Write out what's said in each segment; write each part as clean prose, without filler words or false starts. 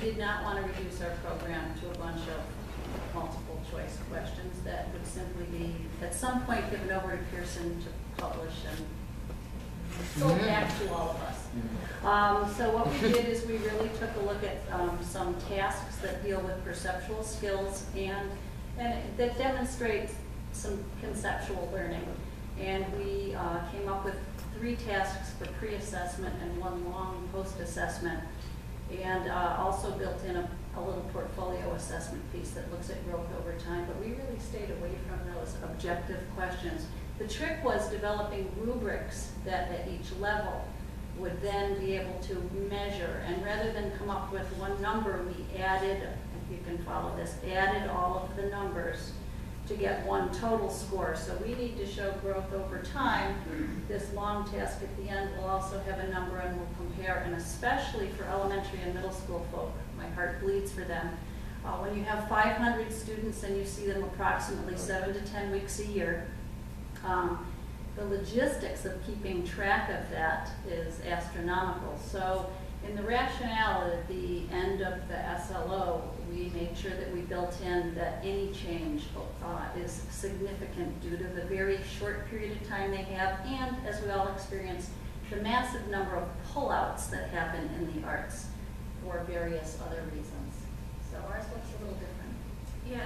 did not want to reduce our program to a bunch of multiple choice questions that would simply be at some point given over to Pearson to publish and sold back to all of us. So what we did is we really took a look at some tasks that deal with perceptual skills and that demonstrate some conceptual learning. And we came up with 3 tasks for pre-assessment and 1 long post-assessment, and also built in a little portfolio assessment piece that looks at growth over time, but we really stayed away from those objective questions. The trick was developing rubrics that at each level would then be able to measure, and rather than come up with one number, we added, if you can follow this, added all of the numbers to get one total score. So we need to show growth over time. This long task at the end will also have a number and we'll compare, and especially for elementary and middle school folk, my heart bleeds for them. When you have 500 students and you see them approximately 7 to 10 weeks a year, the logistics of keeping track of that is astronomical. So in the rationale at the end of the SLO, we made sure that we built in that any change is significant due to the very short period of time they have, and as we all experience, the massive number of pullouts that happen in the arts for various other reasons. So ours looks a little different. Yeah,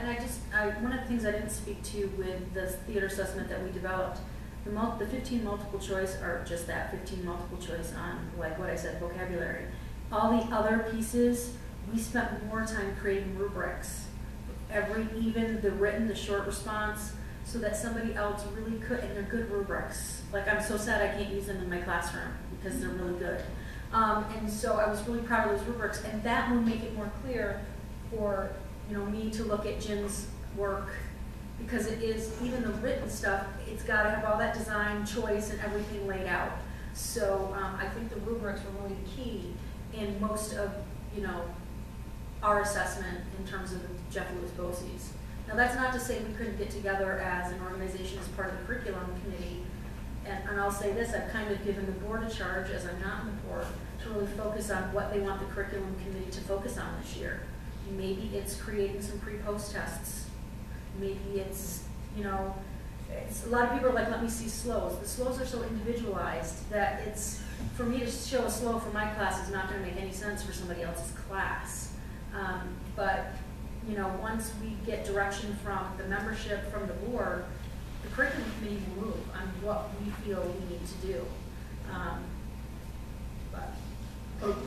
and one of the things I didn't speak to with the theater assessment that we developed, the 15 multiple choice are just that, 15 multiple choice on, like what I said, vocabulary. All the other pieces, we spent more time creating rubrics. Even the written, the short response, so that somebody else really could, and they're good rubrics. Like, I'm so sad I can't use them in my classroom because they're really good. And so I was really proud of those rubrics, and that will make it more clear for me to look at Jim's work, because it is, even the written stuff, it's got to have all that design choice and everything laid out. So I think the rubrics were really key in most of our assessment in terms of Jeff Lewis BOCES. Now that's not to say we couldn't get together as an organization as part of the curriculum committee, and I'll say this, I've kind of given the board a charge, as I'm not on the board, to really focus on what they want the curriculum committee to focus on this year. Maybe it's creating some pre-post tests. Maybe it's, a lot of people are like, let me see slows. The slows are so individualized that it's, for me to show a slow for my class is not going to make any sense for somebody else's class. But once we get direction from the membership, from the board, the curriculum committee will move on what we feel we need to do.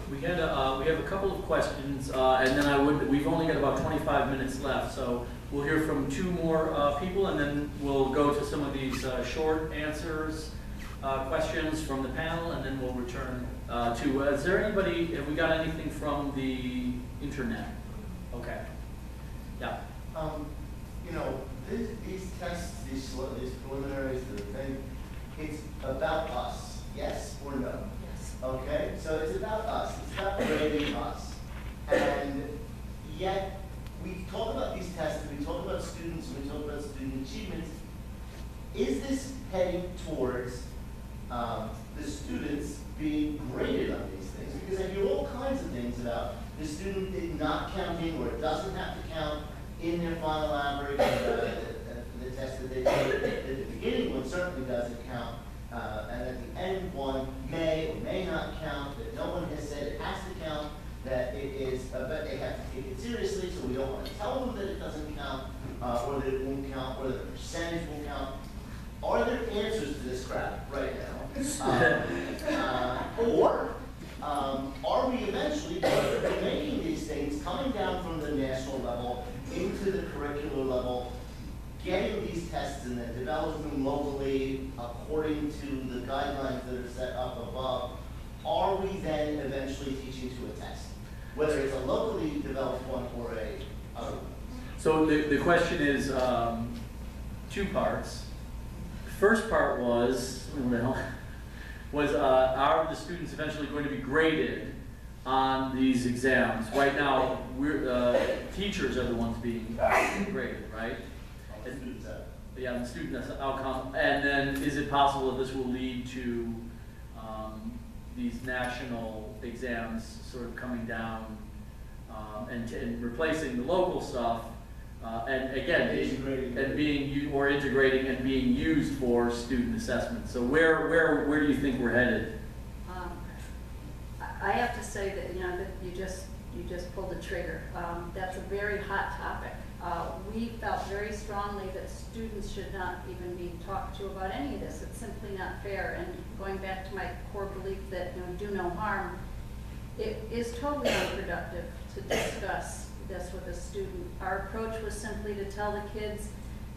We have a couple of questions, and then we've only got about 25 minutes left, so we'll hear from 2 more people, and then we'll go to some of these short answers, questions from the panel, and then we'll return to, is there anybody, have we got anything from the internet? Okay. Yeah. These tests, these preliminaries, the thing, it's about us, yes or no? Yes. Okay, so it's about us, it's about grading us. And yet, we talk about these tests, we talk about students, we talk about student achievements. Is this heading towards the students being graded on these things? Because I hear all kinds of things about the student not counting, or it doesn't have to count in their final average. The test that they take at the beginning one certainly doesn't count, and at the end one may or may not count, that no one has said it has to count, that it is, but they have to take it seriously, so we don't want to tell them that it doesn't count, or that it won't count, or that the percentage will count. Are there answers to this crap right now? Or are we eventually going to be making these things, coming down from the national level into the curricular level, getting these tests and then developing them locally according to the guidelines that are set up above? Are we then eventually teaching to a test, whether it's a locally developed one or a other one? So the question is 2 parts. The first part was, are the students eventually going to be graded on these exams? Right now, teachers are the ones being graded, right? Yeah, the student outcome. And then is it possible that this will lead to these national exams sort of coming down and replacing the local stuff, and again, integrating and being used for student assessment. So where do you think we're headed? I have to say that, that you just pulled the trigger. That's a very hot topic. We felt very strongly that students should not even be talked to about any of this. It's simply not fair. And going back to my core belief that do no harm, it is totally unproductive to discuss this with a student. Our approach was simply to tell the kids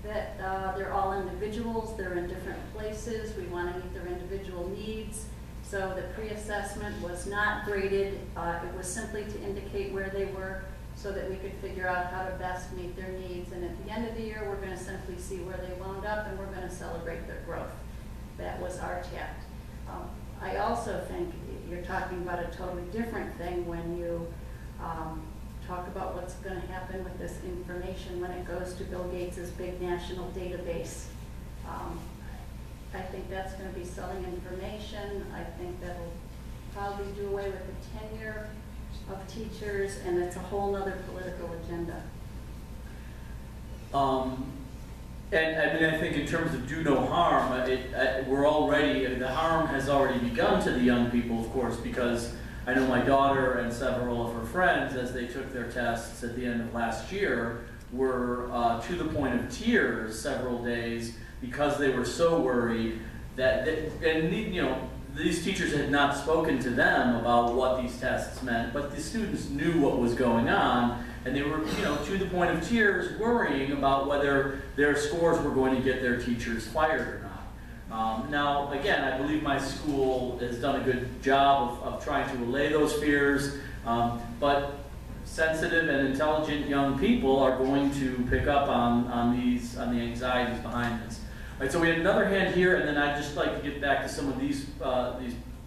that they're all individuals, they're in different places, we want to meet their individual needs. So the pre-assessment was not graded, it was simply to indicate where they were so that we could figure out how to best meet their needs. And at the end of the year, we're going to simply see where they wound up and we're going to celebrate their growth. That was our tact. I also think you're talking about a totally different thing when you talk about what's going to happen with this information when it goes to Bill Gates' big national database. I think that's going to be selling information. I think that'll probably do away with the tenure of teachers, and it's a whole other political agenda. And I mean, I think in terms of do no harm, the harm has already begun to the young people, of course, because I know my daughter and several of her friends, as they took their tests at the end of last year, were to the point of tears several days because they were so worried that these teachers had not spoken to them about what these tests meant, but the students knew what was going on, and they were, to the point of tears, worrying about whether their scores were going to get their teachers fired or not. Now, again, I believe my school has done a good job of trying to allay those fears, but sensitive and intelligent young people are going to pick up on the anxieties behind this. All right, so we had another hand here, and then I'd just like to get back to some of these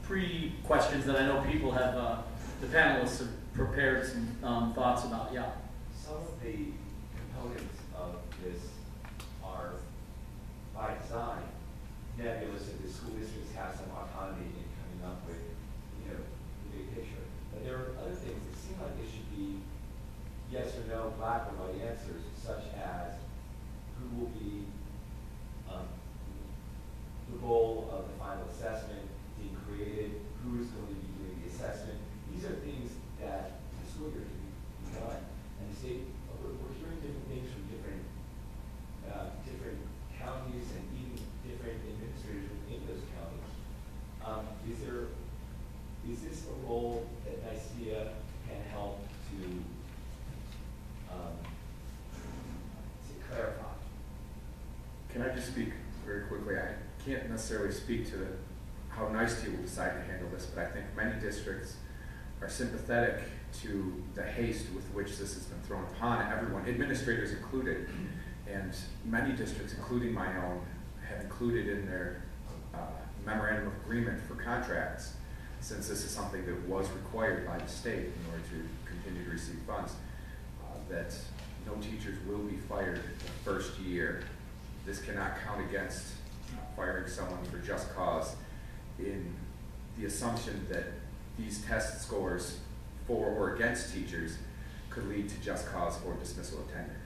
pre-questions that I know people have, the panelists have prepared some thoughts about. Yeah. Some of the components of this are, by design, nebulous, and the school districts have some autonomy in coming up with, the big picture. But there are other things that seem like they should be yes or no, black or white answers, such as who will be the goal of the final assessment being created, who is going to be doing the assessment. These are things that the school year can be done. And the state, we're hearing different things from different counties and even different administrators within those counties. Is this a role that Nystea can help to clarify? Can I just speak very quickly? I can't necessarily speak to how Nystea will decide to handle this, but I think many districts are sympathetic to the haste with which this has been thrown upon everyone, administrators included. And many districts, including my own, have included in their memorandum of agreement for contracts, since this is something that was required by the state in order to continue to receive funds, that no teachers will be fired the first year. This cannot count against firing someone for just cause, in the assumption that these test scores for or against teachers could lead to just cause or dismissal of tenure.